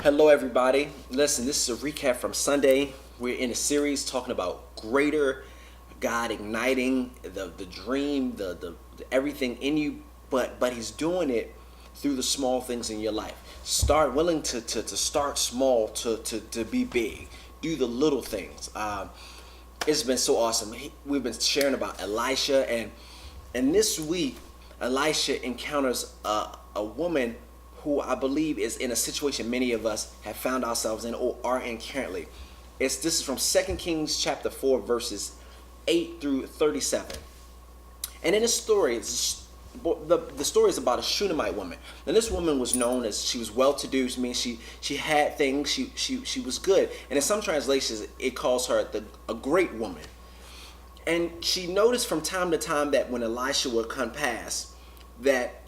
Hello, everybody. Listen, this is a recap from Sunday. We're in a series talking about greater, God igniting the dream, the everything in you, but He's doing it through the small things in your life. Start willing to start small to be big. Do the little things. It's been so awesome. We've been sharing about Elisha, and this week, Elisha encounters a woman who I believe is in a situation many of us have found ourselves in or are in currently. This is from 2 Kings chapter 4, verses 8 through 37. And in the story, the story is about a Shunammite woman. And this woman was known as, she was well-to-do. I mean, she had things. She was good. And in some translations, it calls her a great woman. And she noticed from time to time that when Elisha would come past, that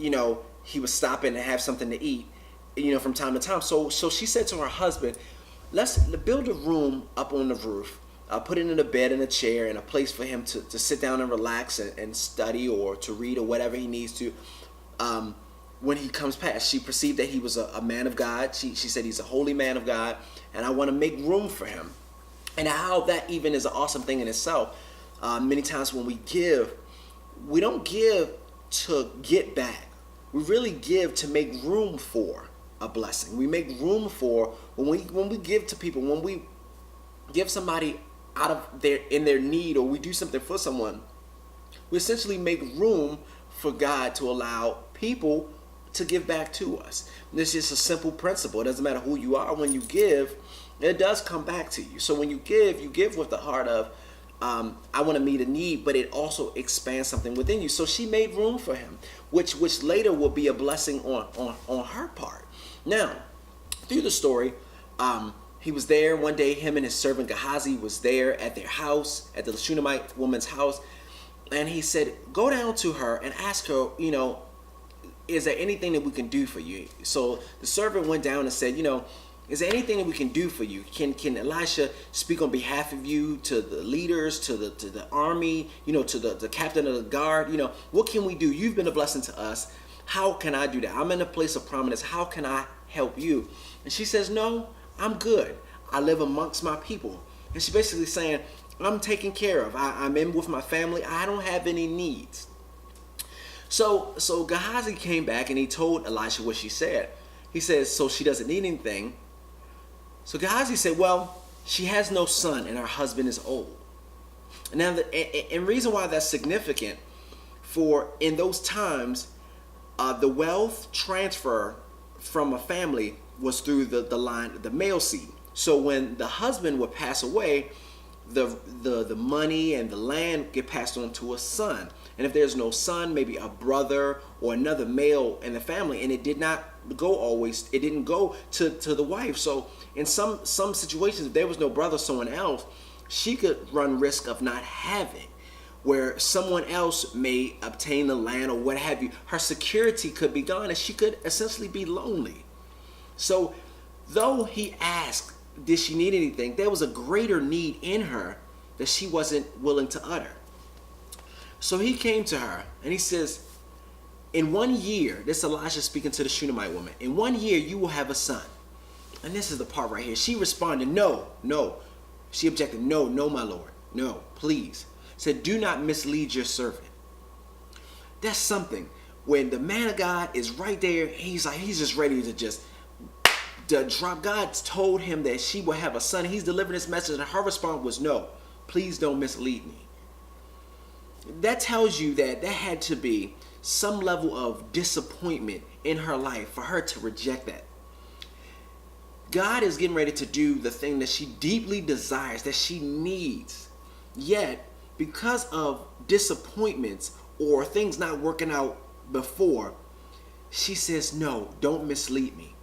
he would stop in and have something to eat, from time to time. So she said to her husband, let's build a room up on the roof, put it in a bed and a chair and a place for him to sit down and relax and study or to read or whatever he needs to. When he comes past, she perceived that he was a man of God. She said he's a holy man of God, and I want to make room for him. And how that even is an awesome thing in itself. Many times when we give, we don't give to get back. We really give to make room for a blessing. We make room for when we give to people, when we give somebody out of in their need, or we do something for someone, we essentially make room for God to allow people to give back to us. This is a simple principle. It doesn't matter who you are. When you give, it does come back to you. So when you give with the heart of, I want to meet a need, but it also expands something within you. So she made room for him, which later will be a blessing on her part. Now, through the story, he was there one day. Him and his servant Gehazi was there at their house, at the Shunammite woman's house, and he said, "Go down to her and ask her, is there anything that we can do for you?" So the servant went down and said, is there anything that we can do for you? Can Elisha speak on behalf of you to the leaders, to the army, to the captain of the guard? What can we do? You've been a blessing to us. How can I do that? I'm in a place of prominence. How can I help you? And she says, "No, I'm good. I live amongst my people." And she's basically saying, I'm taken care of. I'm in with my family. I don't have any needs. So Gehazi came back and he told Elisha what she said. He says, so she doesn't need anything. So Gehazi said, well, she has no son and her husband is old. Now, and reason why that's significant, for in those times, the wealth transfer from a family was through the line, the male seed. So when the husband would pass away, the money and the land get passed on to a son. And if there's no son, maybe a brother or another male in the family, and it did not go always, it didn't go to the wife. So in some situations, if there was no brother, someone else, she could run risk of not having, where someone else may obtain the land or what have you. Her security could be gone and she could essentially be lonely. So though he asked, did she need anything, there was a greater need in her that she wasn't willing to utter. So he came to her and he says, in 1 year, this Elisha speaking to the Shunammite woman, in 1 year you will have a son. And this is the part right here. She responded, no. She objected, no, my Lord, no, please. Said, do not mislead your servant. That's something. When the man of God is right there, he's just ready to drop. God told him that she will have a son. He's delivering this message, and her response was, no, please don't mislead me. That tells you that there had to be some level of disappointment in her life for her to reject that. God is getting ready to do the thing that she deeply desires, that she needs. Yet, because of disappointments or things not working out before, she says, no, don't mislead me.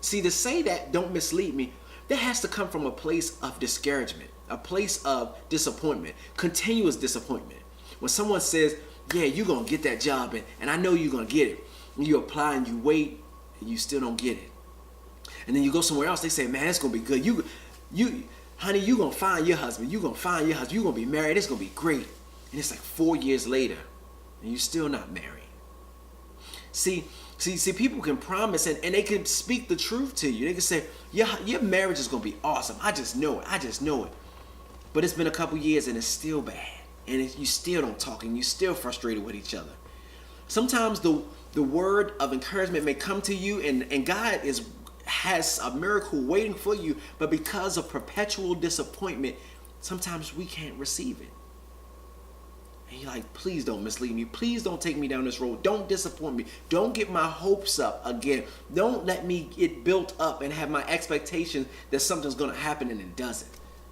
See, to say that, don't mislead me, that has to come from a place of discouragement, a place of disappointment, continuous disappointment. When someone says, yeah, you're going to get that job, and I know you're going to get it, and you apply and you wait, and you still don't get it. And then you go somewhere else, they say, man, it's going to be good. Honey, you're going to find your husband. You're going to find your husband. You're going to be married. It's going to be great. And it's like 4 years later, and you're still not married. See, people can promise and they can speak the truth to you. They can say, yeah, your marriage is gonna be awesome. I just know it. I just know it. But it's been a couple years and it's still bad. And you still don't talk and you're still frustrated with each other. Sometimes the word of encouragement may come to you and God has a miracle waiting for you, but because of perpetual disappointment, sometimes we can't receive it. And you're like, please don't mislead me. Please don't take me down this road. Don't disappoint me. Don't get my hopes up again. Don't let me get built up and have my expectation that something's going to happen and it doesn't.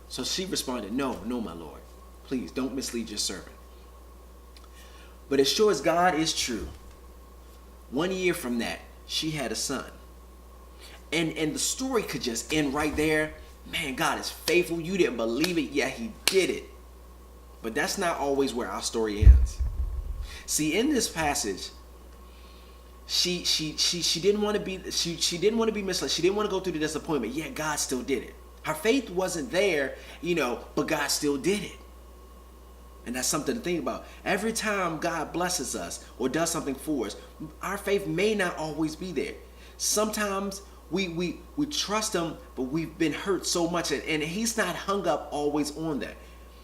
So she responded, no, my Lord. Please don't mislead your servant. But as sure as God is true, 1 year from that, she had a son. And the story could just end right there. Man, God is faithful. You didn't believe it, yet he did it. But that's not always where our story ends. See, in this passage, she didn't want to be misled. She didn't want to go through the disappointment, yet God still did it. Her faith wasn't there, but God still did it. And that's something to think about. Every time God blesses us or does something for us, our faith may not always be there. Sometimes we trust him, but we've been hurt so much, and he's not hung up always on that.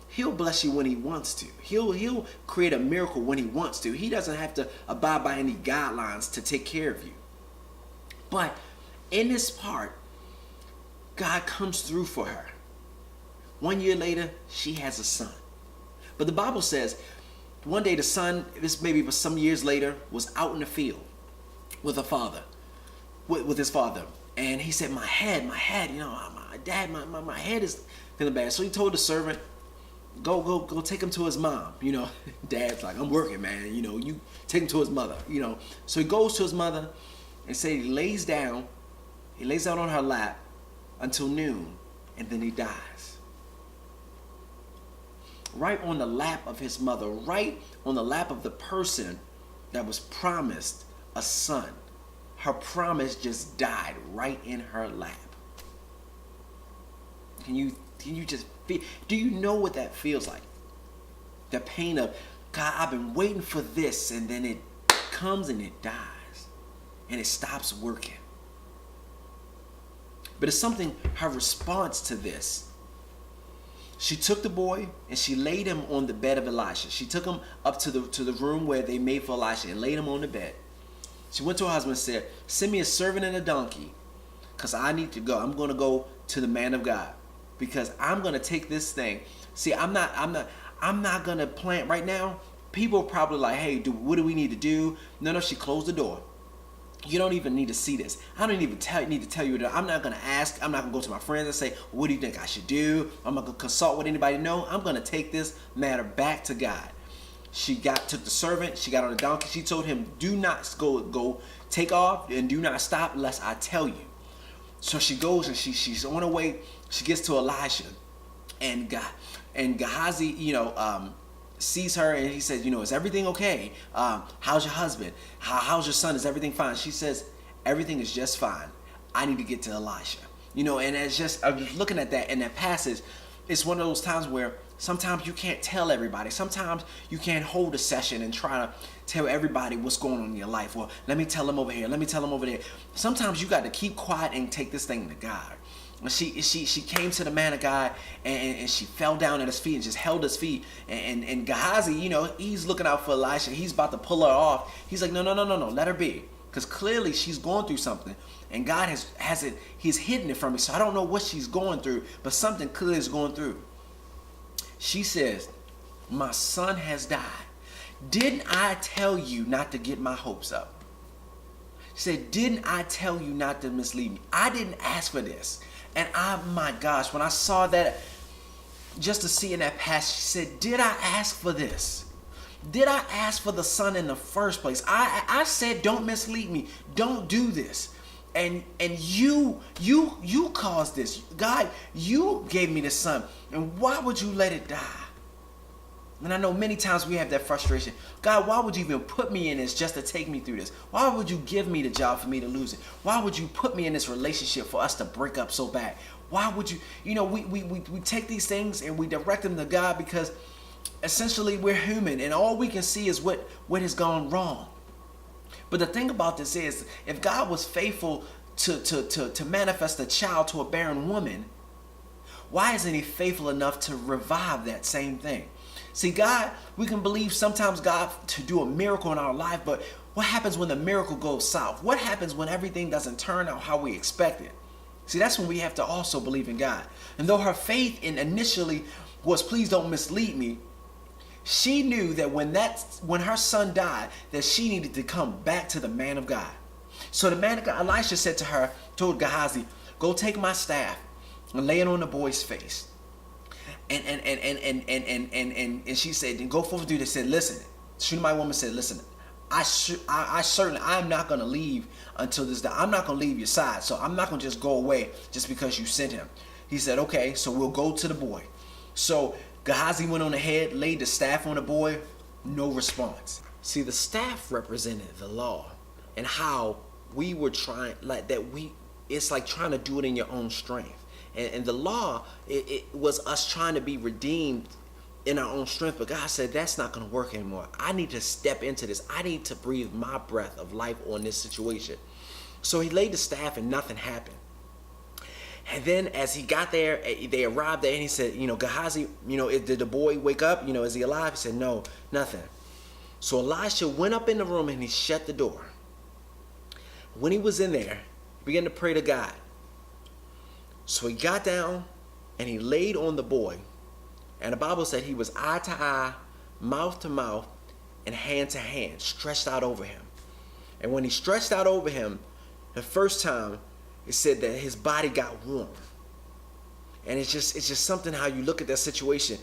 He'll bless you when he wants to. He'll create a miracle when he wants to. He doesn't have to abide by any guidelines to take care of you. But in this part, God comes through for her. 1 year later, she has a son. But the Bible says, one day the son, this maybe some years later, was out in the field with with his father. And he said, my head, my dad, my head is feeling bad. So he told the servant, go take him to his mom. Dad's like, I'm working, man. You take him to his mother. So he goes to his mother and say he lays down on her lap until noon, and then he dies. Right on the lap of his mother, right on the lap of the person that was promised a son. Her promise just died right in her lap. Can you just feel? Do you know what that feels like? The pain of, God, I've been waiting for this, and then it comes and it dies, and it stops working. But it's something, her response to this. She took the boy and she laid him on the bed of Elisha. She took him up to the room where they made for Elisha and laid him on the bed. She went to her husband and said, send me a servant and a donkey, because I need to go. I'm going to go to the man of God, because I'm going to take this thing. See, I'm not going to plant right now. People are probably like, hey, what do we need to do? No, she closed the door. You don't even need to see this. I don't even need to tell you that. I'm not going to ask. I'm not going to go to my friends and say, what do you think I should do? I'm not going to consult with anybody. No, I'm going to take this matter back to God. She took the servant. She got on the donkey. She told him, do not go take off and do not stop unless I tell you. So she goes and she's on her way. She gets to Elisha, and Gehazi, sees her and he says, is everything okay? How's your husband? How's your son? Is everything fine? She says, everything is just fine. I need to get to Elisha. And it's just, I'm just looking at that in that passage. It's one of those times where sometimes you can't tell everybody. Sometimes you can't hold a session and try to tell everybody what's going on in your life. Well, let me tell them over here. Let me tell them over there. Sometimes you got to keep quiet and take this thing to God. She came to the man of God and she fell down at his feet and just held his feet. And Gehazi, he's looking out for Elisha. He's about to pull her off. He's like, no, let her be. Because clearly she's going through something. And God he's hidden it from me. So I don't know what she's going through, but something clearly is going through. She says, my son has died. Didn't I tell you not to get my hopes up? She said, didn't I tell you not to mislead me? I didn't ask for this. And my gosh, when I saw that, just to see in that passage, she said, did I ask for this? Did I ask for the son in the first place? I said, don't mislead me. Don't do this. And you caused this. God, you gave me the son. And why would you let it die? And I know many times we have that frustration. God, why would you even put me in this just to take me through this? Why would you give me the job for me to lose it? Why would you put me in this relationship for us to break up so bad? Why would you, we take these things and we direct them to God, because essentially we're human and all we can see is what has gone wrong. But the thing about this is, if God was faithful to manifest a child to a barren woman, why isn't he faithful enough to revive that same thing? See, God, we can believe sometimes God to do a miracle in our life, but what happens when the miracle goes south? What happens when everything doesn't turn out how we expect it? See, that's when we have to also believe in God. And though her faith initially was, please don't mislead me, she knew that when her son died, that she needed to come back to the man of God. So the man of God, Elisha said to her, told Gehazi, go take my staff and lay it on the boy's face. And she said, go forth and do this. Said, listen, Shunammite woman said, listen, I am not going to leave until this day. I'm not going to leave your side. So I'm not going to just go away just because you sent him. He said, okay, so we'll go to the boy. So Gehazi went on ahead, laid the staff on the boy, no response. See, the staff represented the law and how we were trying, it's like trying to do it in your own strength. And the law, it was us trying to be redeemed in our own strength. But God said, that's not going to work anymore. I need to step into this. I need to breathe my breath of life on this situation. So he laid the staff and nothing happened. And then as he got there, they arrived there and he said, Gehazi, did the boy wake up? Is he alive? He said, no, nothing. So Elisha went up in the room and he shut the door. When he was in there, he began to pray to God. So he got down and he laid on the boy. And the Bible said he was eye to eye, mouth to mouth, and hand to hand, stretched out over him. And when he stretched out over him, the first time, it said that his body got warm. And it's just something how you look at that situation,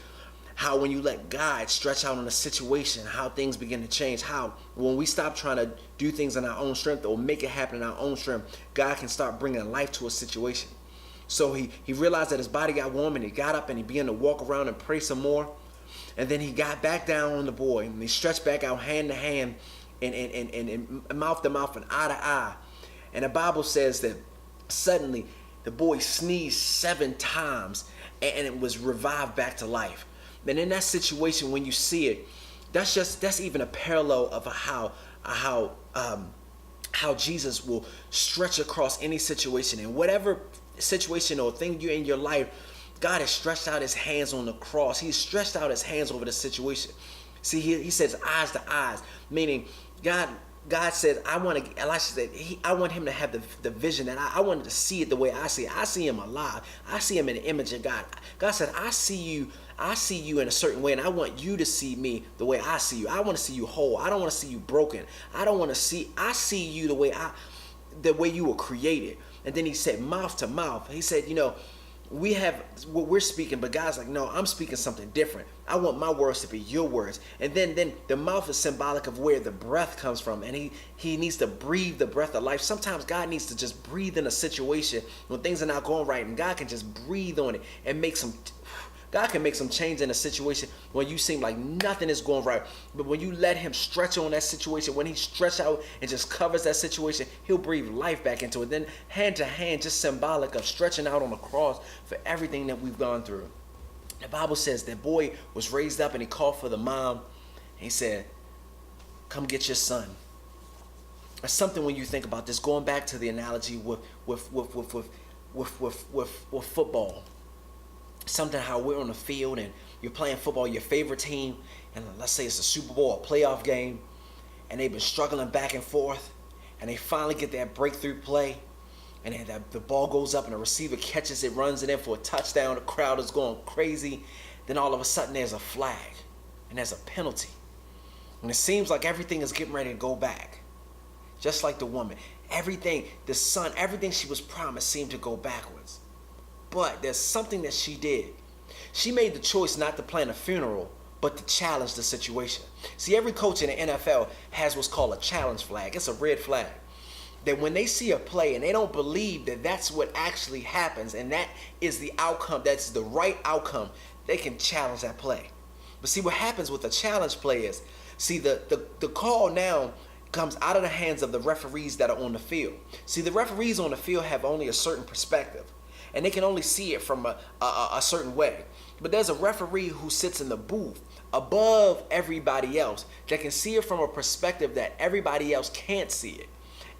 how when you let God stretch out on a situation, how things begin to change, how when we stop trying to do things in our own strength or make it happen in our own strength, God can start bringing life to a situation. So he realized that his body got warm and he got up and he began to walk around and pray some more. And then he got back down on the boy and he stretched back out hand to hand and mouth to mouth and eye to eye. And the Bible says that suddenly the boy sneezed 7 times and it was revived back to life. And in that situation, when you see it, that's even a parallel of how Jesus will stretch across any situation. And whatever situation or thing you're in your life, God has stretched out his hands on the cross. He's stretched out his hands over the situation. See, he says eyes to eyes, meaning God said, Elisha said, I want him to have the vision that I wanted to see it the way I see it. I see him alive. I see him in the image of God. God said, I see you in a certain way, and I want you to see me the way I see you. I want to see you whole. I don't want to see you broken. I see you the way you were created. And then he said mouth to mouth. He said, we have what we're speaking, but God's like, no, I'm speaking something different. I want my words to be your words. And then the mouth is symbolic of where the breath comes from. And he needs to breathe the breath of life. Sometimes God needs to just breathe in a situation when things are not going right, and God can just breathe on it and God can make some change in a situation when you seem like nothing is going right. But when you let him stretch on that situation, when he stretch out and just covers that situation, he'll breathe life back into it. Then hand to hand, just symbolic of stretching out on the cross for everything that we've gone through. The Bible says that boy was raised up and he called for the mom. And he said, come get your son. That's something when you think about this, going back to the analogy with football. Something how we're on the field and you're playing football, your favorite team, and let's say it's a Super Bowl, a playoff game, and they've been struggling back and forth, and they finally get that breakthrough play, and then the ball goes up and the receiver catches it, runs it in for a touchdown, the crowd is going crazy. Then all of a sudden there's a flag and there's a penalty, and it seems like everything is getting ready to go back. Just like the woman, everything she was promised seemed to go backwards. But there's something that she did. She made the choice not to plan a funeral, but to challenge the situation. See, every coach in the NFL has what's called a challenge flag. It's a red flag. That when they see a play and they don't believe that that's what actually happens and that is the outcome, that's the right outcome, they can challenge that play. But see, what happens with a challenge play is, see, the call now comes out of the hands of the referees that are on the field. See, the referees on the field have only a certain perspective, and they can only see it from a certain way. But there's a referee who sits in the booth above everybody else, that can see it from a perspective that everybody else can't see it.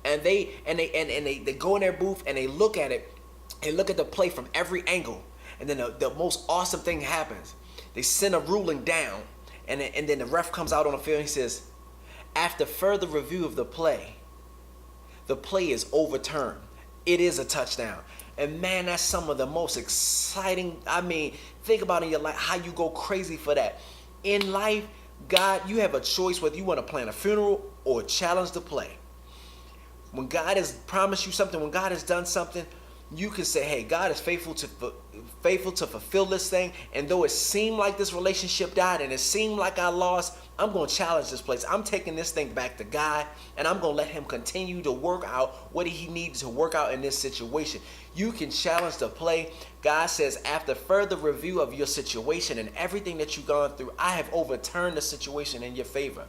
And they go in their booth and they look at it and look at the play from every angle. And then the most awesome thing happens. They send a ruling down, and then the ref comes out on the field and he says, after further review of the play is overturned. It is a touchdown. And man, that's some of the most exciting. I mean, think about in your life how you go crazy for that. In life, God, you have a choice whether you want to plan a funeral or challenge the play. When God has promised you something, when God has done something, you can say, hey, God is faithful to fulfill this thing. And though it seemed like this relationship died and it seemed like I lost, I'm going to challenge this place. I'm taking this thing back to God, and I'm going to let him continue to work out what he needs to work out in this situation. You can challenge the play. God says, after further review of your situation and everything that you've gone through, I have overturned the situation in your favor.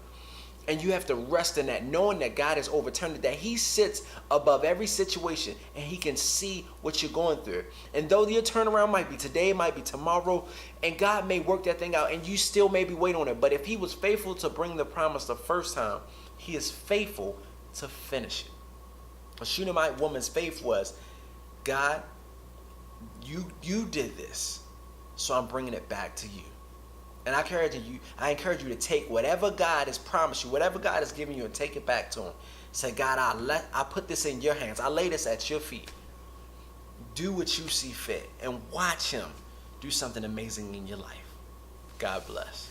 And you have to rest in that, knowing that God has overturned it, that he sits above every situation and he can see what you're going through. And though your turnaround might be today, it might be tomorrow, and God may work that thing out and you still maybe wait on it. But if he was faithful to bring the promise the first time, he is faithful to finish it. A Shunammite woman's faith was, God, you did this, so I'm bringing it back to you. And I encourage you to take whatever God has promised you, whatever God has given you, and take it back to him. Say, God, I put this in your hands. I lay this at your feet. Do what you see fit and watch him do something amazing in your life. God bless.